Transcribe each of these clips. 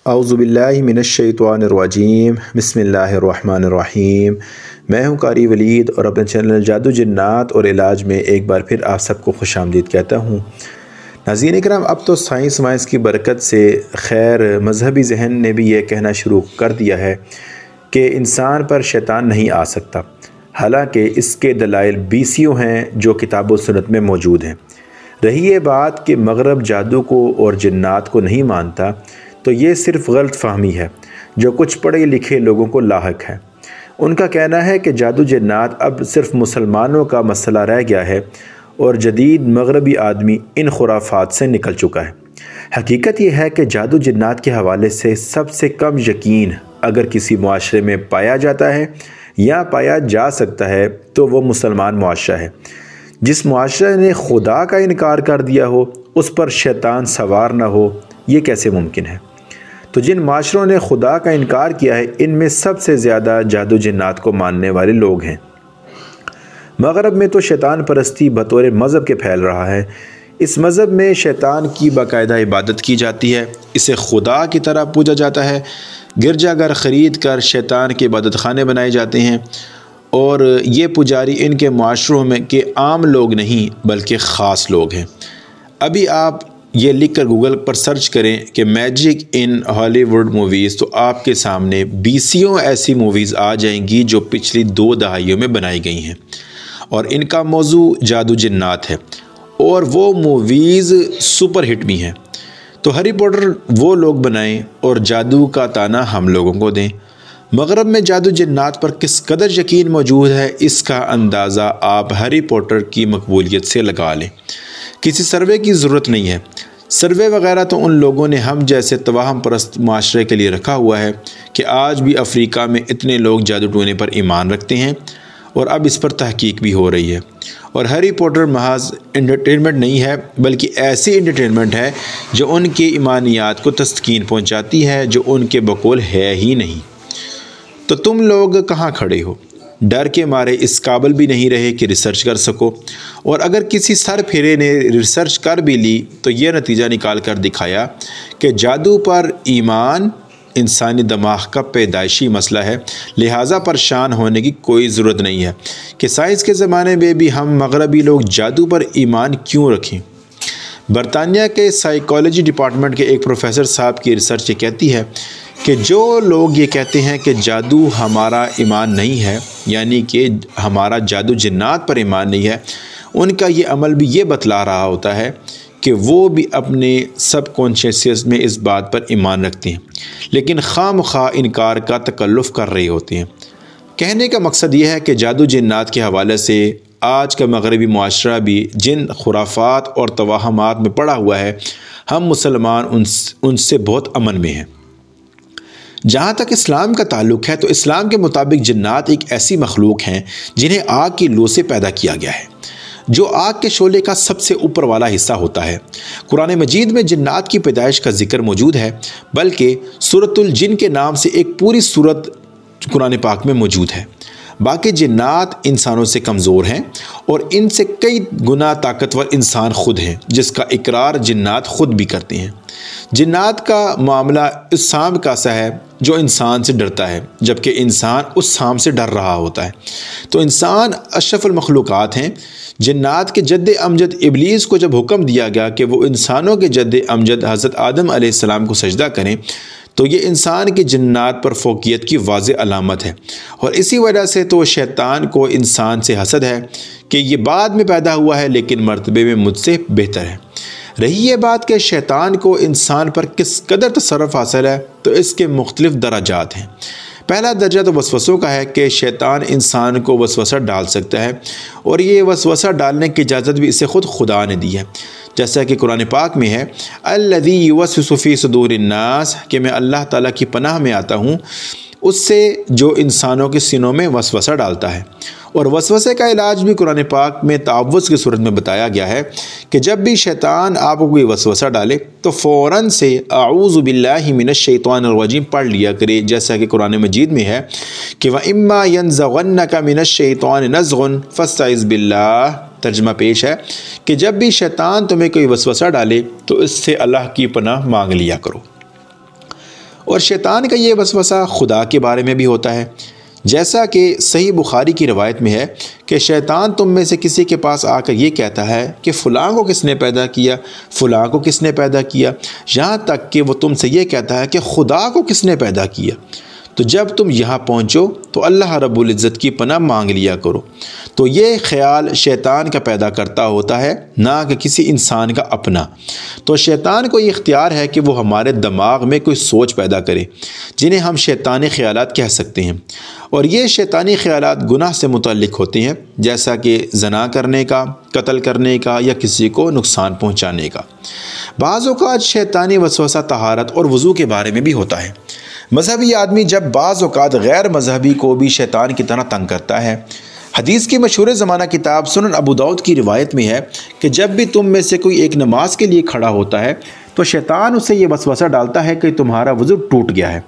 औज़ुबिल्लाहि मिनश्शैतानिर्रजीम बिस्मिल्लाहिर्रहमानिर्रहीम। मैं हूँ कारी वलीद और अपने चैनल जादू जिन्नात और इलाज में एक बार फिर आप सबको खुशामदीद कहता हूँ। नाज़रीन इकराम, अब तो साइंस वाइंस की बरकत से खैर मजहबी जहन ने भी ये कहना शुरू कर दिया है कि इंसान पर शैतान नहीं आ सकता। हालांकि इसके दलाइल बीसियों हैं जो किताब व सुन्नत में मौजूद हैं। रही ये बात कि मगरब जादू को और जिन्नात को नहीं मानता, तो ये सिर्फ़ गलत फ़हमी है जो कुछ पढ़े लिखे लोगों को लाहक है। उनका कहना है कि जादू जिन्नात अब सिर्फ़ मुसलमानों का मसला रह गया है और जदीद मगरबी आदमी इन खुराफात से निकल चुका है। हकीकत यह है कि जादू जिन्नात के हवाले से सबसे कम यकीन अगर किसी मुआशरे में पाया जाता है या पाया जा सकता है तो वो मुसलमान मुआशरा है। जिस मुआशरे ने खुदा का इनकार कर दिया हो उस पर शैतान सवार न हो, ये कैसे मुमकिन है? तो जिन माशरों ने खुदा का इनकार किया है इनमें सबसे ज़्यादा जादू जिन्नात को मानने वाले लोग हैं। मगरब में तो शैतान परस्ती बतौर मज़हब के फैल रहा है। इस मज़हब में शैतान की बाकायदा इबादत की जाती है, इसे खुदा की तरह पूजा जाता है। गिरजाघर ख़रीद कर शैतान के इबादत खाने बनाए जाते हैं और ये पुजारी इनके माशरों में के आम लोग नहीं बल्कि ख़ास लोग हैं। अभी आप ये लिख कर गूगल पर सर्च करें कि मैजिक इन हॉलीवुड मूवीज़, तो आपके सामने बीसियों ऐसी मूवीज़ आ जाएंगी जो पिछली 2 दहाइयों में बनाई गई हैं और इनका मौजू जादू जिन्नात है और वो मूवीज़ सुपर हिट भी हैं। तो हैरी पॉटर वो लोग बनाएं और जादू का ताना हम लोगों को दें। मगरब में जादू जिन्नात पर किस कदर यकीन मौजूद है इसका अंदाज़ा आप हैरी पॉटर की मकबूलियत से लगा लें। किसी सर्वे की ज़रूरत नहीं है। सर्वे वगैरह तो उन लोगों ने हम जैसे तवाहम परस्त माशरे के लिए रखा हुआ है कि आज भी अफ्रीका में इतने लोग जादू टोने पर ईमान रखते हैं और अब इस पर तहकीक भी हो रही है। और हैरी पॉटर महज एंटरटेनमेंट नहीं है बल्कि ऐसी एंटरटेनमेंट है जो उनके ईमानियात को तस्कीन पहुँचाती है जो उनके बकौल है ही नहीं। तो तुम लोग कहाँ खड़े हो? डर के मारे इस काबिल भी नहीं रहे कि रिसर्च कर सको, और अगर किसी सर फिरे ने रिसर्च कर भी ली तो ये नतीजा निकाल कर दिखाया कि जादू पर ईमान इंसानी दिमाग का पैदाइशी मसला है, लिहाजा परेशान होने की कोई ज़रूरत नहीं है कि साइंस के ज़माने में भी हम मगरबी लोग जादू पर ईमान क्यों रखें। बरतानिया के साइकोलॉजी डिपार्टमेंट के एक प्रोफेसर साहब की रिसर्च ये कहती है कि जो लोग ये कहते हैं कि जादू हमारा ईमान नहीं है, यानी कि हमारा जादू जिन्नात पर ईमान नहीं है, उनका ये अमल भी ये बतला रहा होता है कि वो भी अपने सब कॉन्शियस में इस बात पर ईमान रखते हैं लेकिन खामखा इनकार का तकल्लुफ़ कर रहे होते हैं। कहने का मकसद ये है कि जादू जिन्नात के हवाले से आज का मगरबी मुआशरा भी जिन खुराफात और तवाहमात में पड़ा हुआ है, हम मुसलमान उनसे बहुत अमन में हैं। जहाँ तक इस्लाम का ताल्लुक़ है तो इस्लाम के मुताबिक जिन्नात एक ऐसी मखलूक हैं जिन्हें आग की लौ से पैदा किया गया है, जो आग के शोले का सबसे ऊपर वाला हिस्सा होता है। कुरान मजीद में जिन्नात की पैदाइश का जिक्र मौजूद है, बल्कि सूरतुल जिन के नाम से एक पूरी सूरत कुरान पाक में मौजूद है। बाकी जिन्नात इंसानों से कमज़ोर हैं और इनसे कई गुना ताकतवर इंसान खुद हैं, जिसका इकरार जिन्नात खुद भी करते हैं। जिन्नात का मामला उस सांप का सा है जो इंसान से डरता है, जबकि इंसान उस सांप से डर रहा होता है। तो इंसान अशरफुल मखलूक़ात हैं। जिन्नात के जद्द अमजद इब्लीस को जब हुक्म दिया गया कि वो इंसानों के जद्द अमजद हज़रत आदम अलैहिस्सलाम को सजदा करें, तो ये इंसान की जिन्नात पर फ़ौक़ियत की वाज़ेह अलामत है और इसी वजह से तो शैतान को इंसान से हसद है कि ये बाद में पैदा हुआ है लेकिन मर्तबे में मुझसे बेहतर है। रही ये बात कि शैतान को इंसान पर किस कदर तसर्रुफ़ हासिल है, तो इसके मुख्तलिफ़ दराजात हैं। पहला दर्जा तो वसवसों का है कि शैतान इंसान को वसवसा डाल सकता है और ये वसवसा डालने की इजाज़त भी इसे ख़ुद खुदा ने दी है, जैसा कि कुरान पाक में है, अल्लज़ी युवस्विसु फ़ी सुदूरिन्नास, कि मैं अल्लाह ताला की पनाह में आता हूँ उससे जो इंसानों के सीनों में वसवसा डालता है। और वसवसे का इलाज भी कुरान पाक में तावुज़ की सूरत में बताया गया है कि जब भी शैतान आपको कोई वसवसा डाले तो फ़ौरन से आऊज़ु बिल्लाहि मिनश्शैतानिर्रजीम पढ़ लिया करे, जैसा कि कुरान मजीद में है कि व इम्मा यनज़गन्नका मिनश्शैतानि नज़गुन फ़स्तइज़ बिल्लाह। तर्जुमा पेश है कि जब भी शैतान तुम्हें कोई वसवसा डाले तो इससे अल्लाह की पनाह मांग लिया करो। और शैतान का ये वसवसा खुदा के बारे में भी होता है, जैसा कि सही बुखारी की रवायत में है कि शैतान तुम में से किसी के पास आकर ये कहता है कि फ़लाँ को किसने पैदा किया, फ़लाँ को किसने पैदा किया, यहाँ तक कि वो तुमसे ये कहता है कि खुदा को किसने पैदा किया। तो जब तुम यहाँ पहुँचो तो अल्लाह रब्बुल इज़्ज़त की पनाह मांग लिया करो। तो ये ख़्याल शैतान का पैदा करता होता है, ना कि किसी इंसान का अपना। तो शैतान को ये इख्तियार है कि वो हमारे दिमाग में कोई सोच पैदा करे, जिन्हें हम शैतानी ख़यालात कह सकते हैं। और ये शैतानी ख़यालात गुनाह से मुतल्लिक़ होते हैं, जैसा कि ज़ना करने का, कत्ल करने का या किसी को नुकसान पहुँचाने का। बाज़ औक़ात शैतानी वसवसा तहारत और वज़ू के बारे में भी होता है। मज़हबी आदमी जब बाज़ औक़ात गैर मज़हबी को भी शैतान की तरह तंग करता है। हदीस की मशहूर ज़माना किताब सुनन अबू दाऊद की रिवायत में है कि जब भी तुम में से कोई एक नमाज के लिए खड़ा होता है तो शैतान उसे ये वसवसा डालता है कि तुम्हारा वज़ू टूट गया है।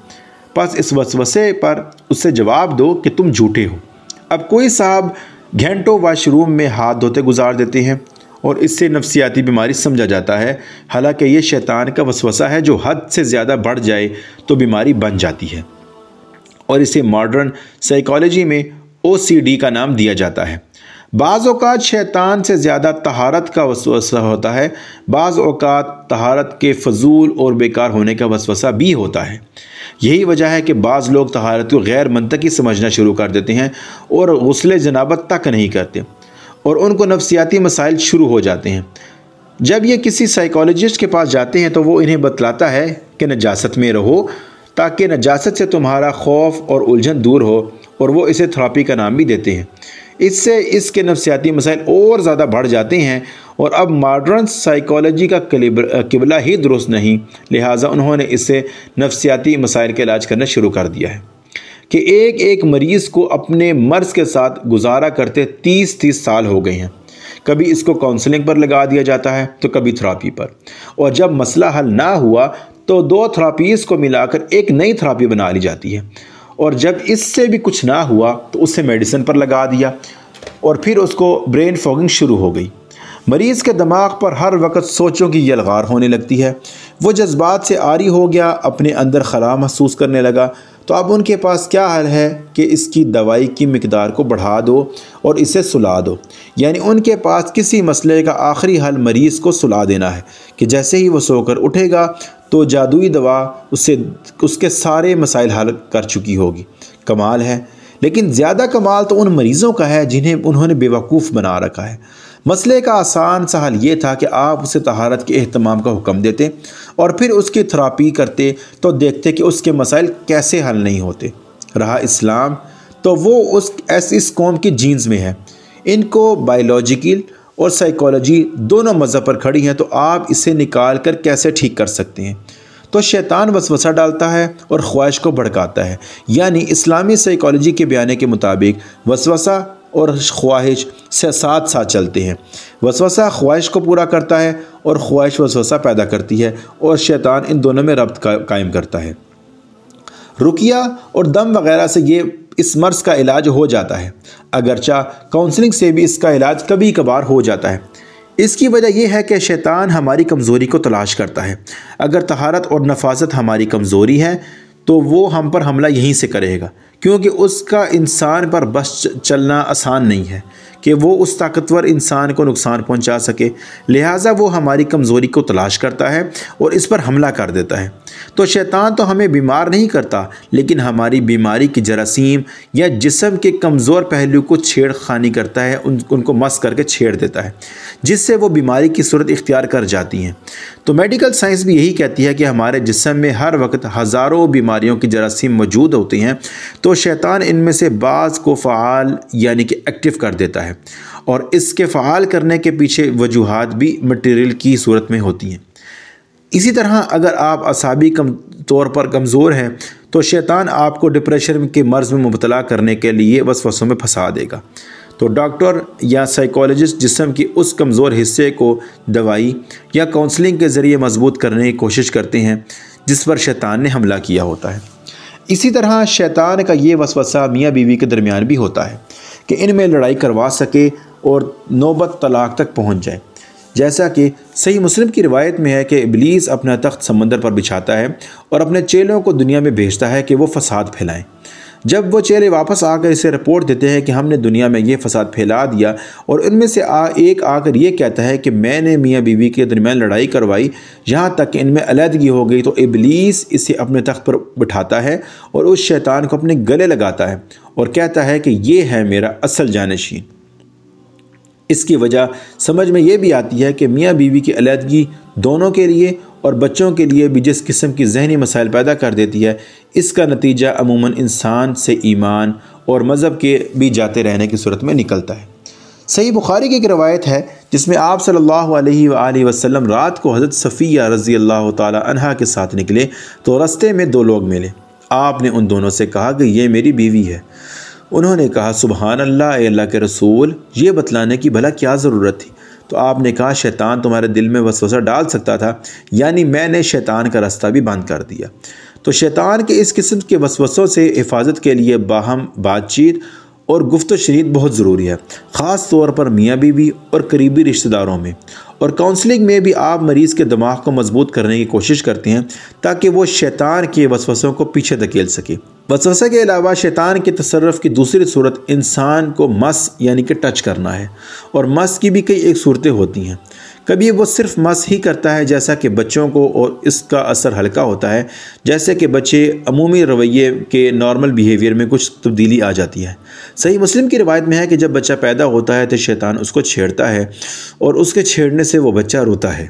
बस इस वसवसे पर उससे जवाब दो कि तुम झूठे हो। अब कोई साहब घंटों वाशरूम में हाथ धोते गुजार देते हैं और इससे नफ्सियाती बीमारी समझा जाता है, हालांकि ये शैतान का वसवसा है जो हद से ज़्यादा बढ़ जाए तो बीमारी बन जाती है और इसे मॉडर्न साइकोलॉजी में OCD का नाम दिया जाता है। बाज़ औक़ात शैतान से ज़्यादा तहारत का वसवसा होता है, बाज़ औक़ात तहारत के फजूल और बेकार होने का वसवसा भी होता है। यही वजह है कि बाज़ लोग तहारत को गैर मंतकी समझना शुरू कर देते हैं और गुस्ले जनाबत तक नहीं करते और उनको नफ्सियाती मसाइल शुरू हो जाते हैं। जब ये किसी साइकोलॉजिस्ट के पास जाते हैं तो वो इन्हें बतलाता है कि नजासत में रहो ताकि नजासत से तुम्हारा खौफ और उलझन दूर हो, और वो इसे थेरेपी का नाम भी देते हैं। इससे इसके नफ्सियाती मसाइल और ज़्यादा बढ़ जाते हैं और अब मॉडर्न साइकोलॉजी का किबला ही दुरुस्त नहीं, लिहाजा उन्होंने इससे नफ्सियाती मसाइल का इलाज करना शुरू कर दिया है कि एक एक मरीज़ को अपने मर्ज़ के साथ गुजारा करते 30-30 साल हो गए हैं। कभी इसको काउंसलिंग पर लगा दिया जाता है तो कभी थेरेपी पर, और जब मसला हल ना हुआ तो 2 थेरेपीज़ को मिलाकर एक नई थेरेपी बना ली जाती है, और जब इससे भी कुछ ना हुआ तो उसे मेडिसिन पर लगा दिया और फिर उसको ब्रेन फॉगिंग शुरू हो गई। मरीज़ के दिमाग पर हर वक्त सोचों की यलगार होने लगती है, वो जज्बात से आरी हो गया, अपने अंदर खला महसूस करने लगा। तो अब उनके पास क्या हल है कि इसकी दवाई की मिकदार को बढ़ा दो और इसे सुला दो। यानी उनके पास किसी मसले का आखिरी हल मरीज़ को सुला देना है कि जैसे ही वो सोकर उठेगा तो जादुई दवा उसके सारे मसाइल हल कर चुकी होगी। कमाल है, लेकिन ज़्यादा कमाल तो उन मरीज़ों का है जिन्हें उन्होंने बेवकूफ़ बना रखा है। मसले का आसान सा हल ये था कि आप उसे तहारत के एहतमाम का हुक्म देते और फिर उसकी थेरेपी करते तो देखते कि उसके मसाइल कैसे हल नहीं होते। रहा इस्लाम तो वो इस कौम की जीन्स में है, इनको बायोलॉजिकल और साइकोलॉजी दोनों मज़हब पर खड़ी हैं, तो आप इसे निकाल कर कैसे ठीक कर सकते हैं। तो शैतान वसवसा डालता है और ख्वाहिश को भड़काता है। यानी इस्लामी साइकोलॉजी के बयान के मुताबिक वसवसा और ख्वाहिश से साथ साथ चलते हैं। वसवसा ख्वाहिश को पूरा करता है और ख्वाहिश वसवसा पैदा करती है, और शैतान इन दोनों में रब्त कायम करता है। रुकिया और दम वगैरह से ये इस मर्ज़ का इलाज हो जाता है, अगरचा काउंसलिंग से भी इसका इलाज कभी कभार हो जाता है। इसकी वजह यह है कि शैतान हमारी कमज़ोरी को तलाश करता है। अगर तहारत और नफासत हमारी कमज़ोरी है तो वो हम पर हमला यहीं से करेगा, क्योंकि उसका इंसान पर बस चलना आसान नहीं है कि वो उस ताकतवर इंसान को नुकसान पहुंचा सके। लिहाजा वो हमारी कमज़ोरी को तलाश करता है और इस पर हमला कर देता है। तो शैतान तो हमें बीमार नहीं करता, लेकिन हमारी बीमारी की जरासीम या जिस्म के कमज़ोर पहलू को छेड़खानी करता है, उनको मस करके छेड़ देता है, जिससे वो बीमारी की सूरत इख्तियार कर जाती हैं। तो मेडिकल साइंस भी यही कहती है कि हमारे जिस्म में हर वक्त हज़ारों बीमारियों की जरासीम मौजूद होती हैं, तो शैतान इनमें से बाज़ को फ़ाल यानी कि एक्टिव कर देता है, और इसके फ़ाल करने के पीछे वजूहात भी मटेरियल की सूरत में होती हैं। इसी तरह अगर आप असाबी तौर पर कमज़ोर हैं तो शैतान आपको डिप्रेशन के मर्ज़ में मुब्तला करने के लिए वसवसों में फंसा देगा। तो डॉक्टर या साइकोलॉजिस्ट जिस्म के उस कमज़ोर हिस्से को दवाई या काउंसलिंग के ज़रिए मजबूत करने की कोशिश करते हैं जिस पर शैतान ने हमला किया होता है। इसी तरह शैतान का ये वसवसा मियाँ बीवी के दरमियान भी होता है कि इनमें लड़ाई करवा सके और नौबत तलाक तक पहुँच जाए। जैसा कि सही मुस्लिम की रिवायत में है कि इब्लीस अपना तख्त समंदर पर बिछाता है और अपने चेलों को दुनिया में भेजता है कि वो फसाद फैलाएं। जब वो चेले वापस आकर इसे रिपोर्ट देते हैं कि हमने दुनिया में ये फसाद फैला दिया, और इनमें से एक आकर ये कहता है कि मैंने मियाँ बीवी के दरमियान लड़ाई करवाई, यहाँ तक कि इनमें अलहदगी हो गई, तो इब्लीस इसे अपने तख्त पर बिठाता है और उस शैतान को अपने गले लगाता है और कहता है कि ये है मेरा असल जानशीन। इसकी वजह समझ में ये भी आती है कि मियाँ बीवी की अलहदगी दोनों के लिए और बच्चों के लिए भी जिस किस्म की जहनी मसाइल पैदा कर देती है, इसका नतीजा अमूमन इंसान से ईमान और मज़हब के भी जाते रहने की सूरत में निकलता है। सही बुखारी की एक रवायत है जिसमें आप सल्लल्लाहु अलैहि वसल्लम रात को हज़रत सफ़िया रज़ी अल्लाह ताला अन्हा के साथ निकले तो रास्ते में दो लोग मिले। आपने उन दोनों से कहा कि ये मेरी बीवी है। उन्होंने कहा सुबहान अल्लाह, अल्लाह के रसूल, ये बतलाने की भला क्या ज़रूरत थी? तो आपने कहा शैतान तुम्हारे दिल में वसवसा डाल सकता था, यानी मैंने शैतान का रास्ता भी बंद कर दिया। तो शैतान के इस किस्म के वसवसों से हिफाजत के लिए बाहम बातचीत और गुफ्त शरीत बहुत ज़रूरी है, ख़ास तौर पर मियाँ बीवी और करीबी रिश्तेदारों में। और काउंसलिंग में भी आप मरीज़ के दिमाग को मजबूत करने की कोशिश करते हैं ताकि वो शैतान के वसवसों को पीछे धकेल सके। वसवसे के अलावा शैतान के तसर्रुफ़ की दूसरी सूरत इंसान को मस यानी कि टच करना है, और मस की भी कई एक सूरतें होती हैं। कभी वो सिर्फ मस ही करता है जैसा कि बच्चों को, और इसका असर हल्का होता है जैसे कि बच्चे अमूमी रवैये के नॉर्मल बिहेवियर में कुछ तब्दीली आ जाती है। सही मुस्लिम की रिवायत में है कि जब बच्चा पैदा होता है तो शैतान उसको छेड़ता है और उसके छेड़ने से वो बच्चा रोता है।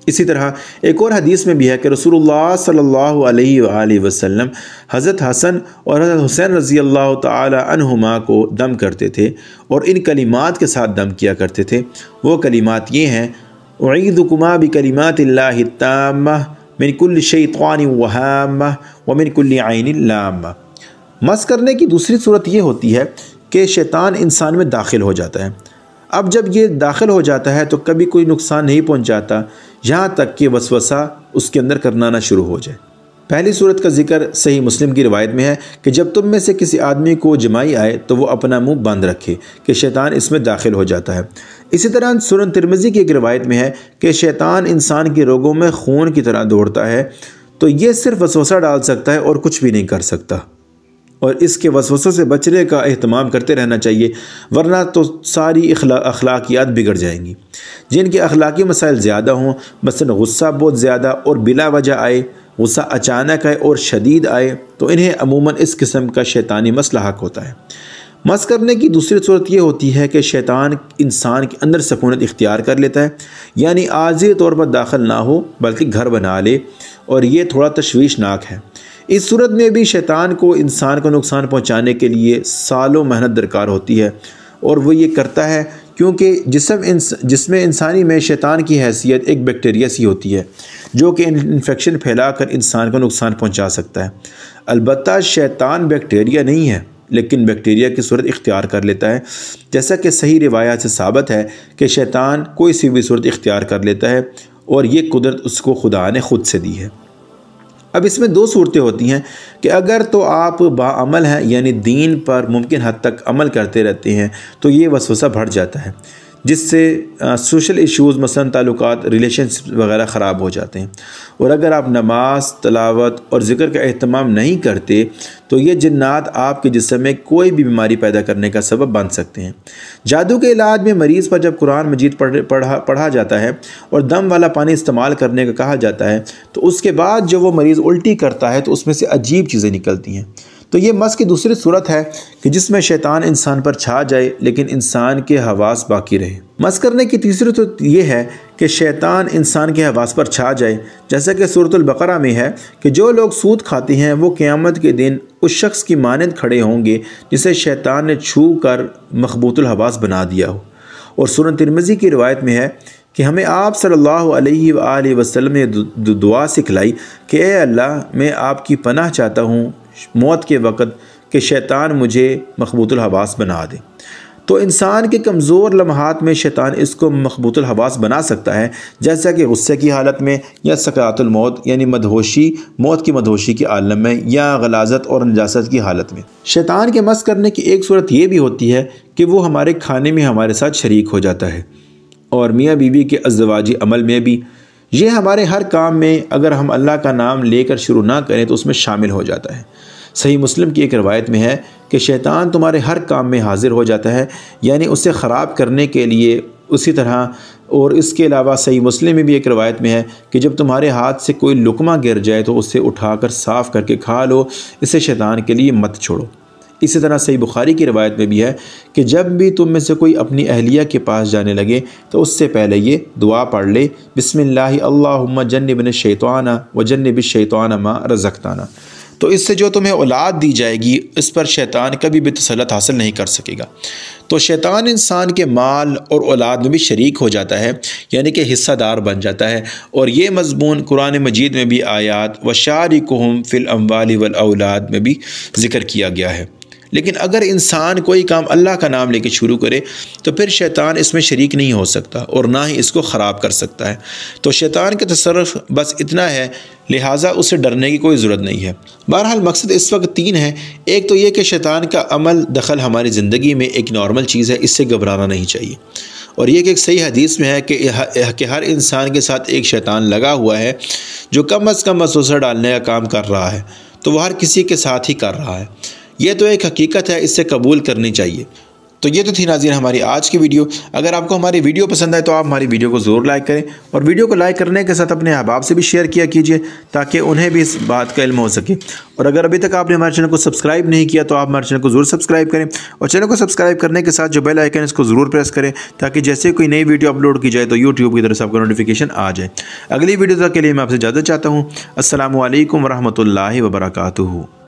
इसी तरह एक और हदीस में भी है कि रसूलुल्लाह सल्लल्लाहु अलैहि वसल्लम हज़रत हसन और हज़रत हुसैन रज़ी अल्लाह ताला अन्हुमा को दम करते थे और इन कलिमात के साथ दम किया करते थे। वो कलिमात ये हैं, उईदुकुमा बिकलिमातिल्लाहि ताम्मा मिन कुल्लि शैतानिन वहाम्मा व मिन कुल्लि ऐनिन लाम्मा। मस करने की दूसरी सूरत ये होती है कि शैतान इंसान में दाखिल हो जाता है। अब जब ये दाखिल हो जाता है तो कभी कोई नुकसान नहीं पहुंचाता, यहाँ तक कि वसवसा उसके अंदर करना ना शुरू हो जाए। पहली सूरत का जिक्र सही मुस्लिम की रिवायत में है कि जब तुम में से किसी आदमी को जमाई आए तो वो अपना मुंह बंद रखे कि शैतान इसमें दाखिल हो जाता है। इसी तरह सुनन तिरमिज़ी की एक रिवायत में है कि शैतान इंसान के रोगों में खून की तरह दौड़ता है, तो ये सिर्फ वसवसा डाल सकता है और कुछ भी नहीं कर सकता, और इसके वसवसों से बचने का एहतमाम करते रहना चाहिए, वरना तो सारी अखलाकियात बिगड़ जाएंगी। जिनके अखलाकी मसाइल ज़्यादा हों, मसलन गुस्सा बहुत ज़्यादा और बिला वजह आए, गुस्सा अचानक आए और शदीद आए, तो इन्हें अमूमन इस किस्म का शैतानी मसला हक होता है। मस करने की दूसरी सूरत ये होती है कि शैतान इंसान के अंदर सकूनत इख्तियार कर लेता है, यानी आर्जी तौर पर दाखिल ना हो बल्कि घर बना ले, और ये थोड़ा तशवीशनाक है। इस सूरत में भी शैतान को इंसान को नुकसान पहुंचाने के लिए सालों मेहनत दरकार होती है, और वो ये करता है क्योंकि जिसमें इंसानी में शैतान की हैसियत एक बैक्टीरिया सी होती है जो कि इन्फेक्शन फैलाकर इंसान को नुकसान पहुंचा सकता है। अलबत्ता शैतान बैक्टीरिया नहीं है, लेकिन बैक्टीरिया की सूरत इख्तियार कर लेता है, जैसा कि सही रिवायत से साबित है कि शैतान कोई सी भी सूरत इख्तियार कर लेता है, और ये कुदरत उसको खुदा ने खुद से दी है। अब इसमें दो सूरतें होती हैं कि अगर तो आप बाअमल हैं, यानी दीन पर मुमकिन हद तक अमल करते रहते हैं, तो ये वसवसा बढ़ जाता है, जिससे सोशल इश्यूज़ मसलन ताल्लुकात रिलेशनशिप वगैरह ख़राब हो जाते हैं। और अगर आप नमाज, तलावत और ज़िक्र का एहतमाम नहीं करते तो ये जिन्नात आपके जिस्म में कोई भी बीमारी पैदा करने का सबब बन सकते हैं। जादू के इलाज में मरीज़ पर जब कुरान मजीद पढ़ा जाता है और दम वाला पानी इस्तेमाल करने का कहा जाता है, तो उसके बाद जो वो मरीज़ उल्टी करता है तो उसमें से अजीब चीज़ें निकलती हैं। तो ये मस की दूसरी सूरत है कि जिसमें शैतान इंसान पर छा जाए लेकिन इंसान के हवास बाकी रहे। मस करने की तीसरी सूरत ये है कि शैतान इंसान के हवास पर छा जाए, जैसा कि सूरतुल बकरा में है कि जो लोग सूद खाते हैं वो क़यामत के दिन उस शख्स की मानंद खड़े होंगे जिसे शैतान ने छू कर मखबूतुल हवास बना दिया हो। और सुनन तिरमिज़ी की रिवायत में है कि हमें आप सल्लल्लाहु अलैहि वसल्लम ने दुआ सिखलाई कि ए अल्लाह, मैं आपकी पनाह चाहता हूँ मौत के वक़्त कि शैतान मुझे मखबूतुल हवास बना दे। तो इंसान के कमज़ोर लम्हात में शैतान इसको मखबूतुल हवास बना सकता है, जैसा कि गुस्से की हालत में या सकरातुल मौत यानी मदहोशी, मौत की मदहोशी के आलम में, या गलाजत और नजासत की हालत में। शैतान के मस करने की एक सूरत ये भी होती है कि वो हमारे खाने में हमारे साथ शरीक हो जाता है। और मियाँ बीवी के अज़वाजी अमल में भी। ये हमारे हर काम में अगर हम अल्लाह का नाम लेकर शुरू ना करें तो उसमें शामिल हो जाता है। सही मुस्लिम की एक रवायत में है कि शैतान तुम्हारे हर काम में हाजिर हो जाता है, यानी उसे ख़राब करने के लिए। उसी तरह और इसके अलावा सही मुस्लिम में भी एक रवायत में है कि जब तुम्हारे हाथ से कोई लुकमा गिर जाए तो उसे उठाकर साफ़ करके खा लो, इसे शैतान के लिए मत छोड़ो। इसी तरह सही बुखारी की रवायत में भी है कि जब भी तुम में से कोई अपनी अहलिया के पास जाने लगे तो उससे पहले ये दुआ पढ़ ले, बिस्मिल्लाहि अल्लाहुम्मा जन्निबना शैताना व जन्निबिश शैताना मा रज़क़ताना। तो इससे जो तुम्हें औलाद दी जाएगी इस पर शैतान कभी भी तसल्लुत हासिल नहीं कर सकेगा। तो शैतान इंसान के माल और औलाद में भी शरीक हो जाता है, यानी कि हिस्सादार बन जाता है। और ये मज़मून कुरान मजीद में भी आयात व शारिकुहुम फ़िल अम्वालि वल औलाद में भी ज़िक्र किया गया है। लेकिन अगर इंसान कोई काम अल्लाह का नाम लेके शुरू करे तो फिर शैतान इसमें शरीक नहीं हो सकता और ना ही इसको ख़राब कर सकता है। तो शैतान के तसर्रुफ़ बस इतना है, लिहाजा उसे डरने की कोई ज़रूरत नहीं है। बहरहाल मकसद इस वक्त तीन है। एक तो ये कि शैतान का अमल दखल हमारी ज़िंदगी में एक नॉर्मल चीज़ है, इससे घबराना नहीं चाहिए। और ये कि एक सही हदीस में है कि हर इंसान के साथ एक शैतान लगा हुआ है जो कम अज़ कम वसवसा डालने का काम कर रहा है, तो वह हर किसी के साथ ही कर रहा है। ये तो एक हकीकत है, इससे कबूल करनी चाहिए। तो ये तो थी नाज़रीन हमारी आज की वीडियो। अगर आपको हमारी वीडियो पसंद आए तो आप हमारी वीडियो को ज़रूर लाइक करें और वीडियो को लाइक करने के साथ अपने अहबाब से भी शेयर किया कीजिए ताकि उन्हें भी इस बात का इल्म हो सके। और अगर अभी तक आपने हमारे चैनल को सब्सक्राइब नहीं किया तो आप हमारे चैनल को ज़रूर सब्सक्राइब करें और चैनल को सब्सक्राइब करने के साथ जो बेल आइकन है इसको ज़रूर प्रेस करें ताकि जैसे कोई नई वीडियो अपलोड की जाए तो यूट्यूब की तरफ से आपको नोटिफिकेशन आ जाए। अगली वीडियो तक के लिए मैं आपसे इजाज़त चाहता हूँ। अस्सलामु अलैकुम व रहमतुल्लाहि व बरकातुहू।